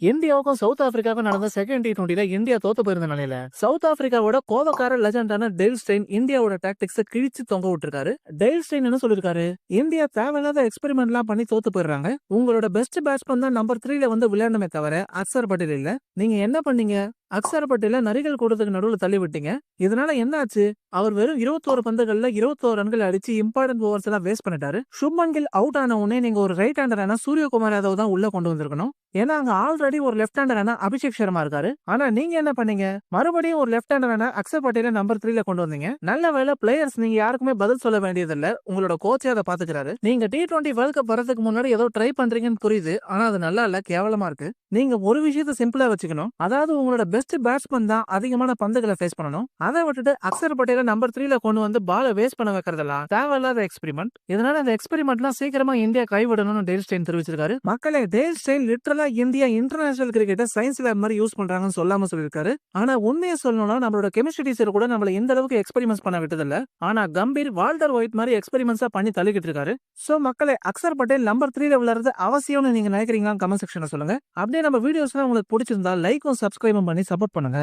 இந்தியாவுக்கும் சவுத் ஆப்பிரிக்காவுக்கும் நடந்த second T20ல India தோத்து போயிருந்த நிலையில சவுத் ஆப்பிரிக்காவோட கோபக்கார லெஜண்டான டேல் ஸ்டெயின் இந்தியாவோட டாக்டிக்ஸ கிழிச்சு தொங்க விட்டுருக்காரு. டேல் ஸ்டெயின் என்ன சொல்லிருக்காரு? இந்தியா தேவையில்லாத எக்ஸ்பெரிமெண்ட் எல்லாம் பண்ணி தோத்து போயிடுறாங்க. உங்களோட பெஸ்ட் பேட்ஸ்மேன் தான் நம்பர் 3ல வந்து விளையாடணுமே தவிர அக்சர் பட்டேல் இல்ல. நீங்க என்ன பண்ணீங்க? அக்சர் பட்டேல நரிகள் கூட்டத்துக்கு நடுவுல தள்ளி விட்டீங்க. இதனால என்ன ஆச்சு? அவர் வெறும் 21 பந்துகள்ல 21 ரன்கள் அடிச்சு இம்பார்ட்டன்ட் ஓவர்ஸ் எல்லாம் வேஸ்ட் பண்ணிட்டாரு. சுப்மன் கில் அவுட் ஆன உடனே நீங்க ஒரு ரைட் ஹேண்டரான சூரியகுமார் யாதவ் தான் உள்ள கொண்டு வந்திருக்கணும். ஏன்னா அங்க ஆல்ரெடி ஒரு லெஃப்ட் ஹேண்டரான அபிஷேக் சர்மா இருக்காரு. ஆனா நீங்க என்ன பண்ணீங்க? மறுபடியும் ஒரு லெஃப்ட் ஹேண்டரான அக்சர் பட்டேல நம்பர் 3ல கொண்டு வந்தீங்க. நல்ல வேளை பிளேயர்ஸ் நீங்க யாருக்குமே பதில் சொல்ல வேண்டியதில்ல. உங்களோட கோச்சே அதை பாத்துக்கிறாரு. நீங்க T20 வேர்ல்ட் கப் வரதுக்கு முன்னாடி ஏதோ ட்ரை பண்றீங்கன்னு புரியுது. ஆனா அது நல்லா இல்ல, கேவலமா இருக்கு. நீங்க ஒரு விஷயத்தை சிம்பிளா வச்சுக்கணும். அதாவது உங்களோட பெஸ்ட் பேட்ஸ்மேன் தான் அதிகமான பந்துகளை ஃபேஸ் பண்ணணும். அதை விட்டுட்டு அக்சர் பட்டேல நம்பர் 3ல கொண்டு வந்து பால வேஸ்ட் பண்ண வைக்கிறதெல்லாம் தேவையில்லாத எக்ஸ்பெரிமெண்ட். இதனால அந்த எக்ஸ்பெரிமெண்ட்லாம் சீக்கிரமா இந்தியா கைவிடணும்னு டேல் ஸ்டெயின் தெரிவிச்சிருக்காரு. மக்களே, டேல் ஸ்டெயின் லிட்டரலா இந்தியா இன்டர்நேஷனல் கிரிக்கெட்டை சயின்ஸ் லேப் மாதிரி யூஸ் பண்றாங்கன்னு சொல்லாம சொல்லியிருக்காரு. ஆனா உண்மையை சொல்லணும்னா நம்மளோட கெமிஸ்ட்ரி டீச்சர் கூட நம்மள இந்த அளவுக்கு எக்ஸ்பெரிமெண்ட்ஸ் பண்ண விட்டதில்ல. ஆனா கம்பீர் வால்டர் ஒயிட் மாதிரி எக்ஸ்பெரிமெண்ட்ஸா பண்ணி தள்ளிக்கிட்டு இருக்காரு. சோ மக்களே, அக்சர் பட்டேல் நம்பர் 3ல விளையாடுறது அவசியம்னு நீங்க நினைக்கிறீங்களா? கமெண்ட் செக்ஷன்ல சொல்லுங்க. அப்படியே நம்ம வீடியோஸ் உங்களுக்கு பிடிச்சிருந்தா லைக்கும் சப்ஸ்கிரைபும் பண்ணி சப்போர்ட் பண்ணுங்க.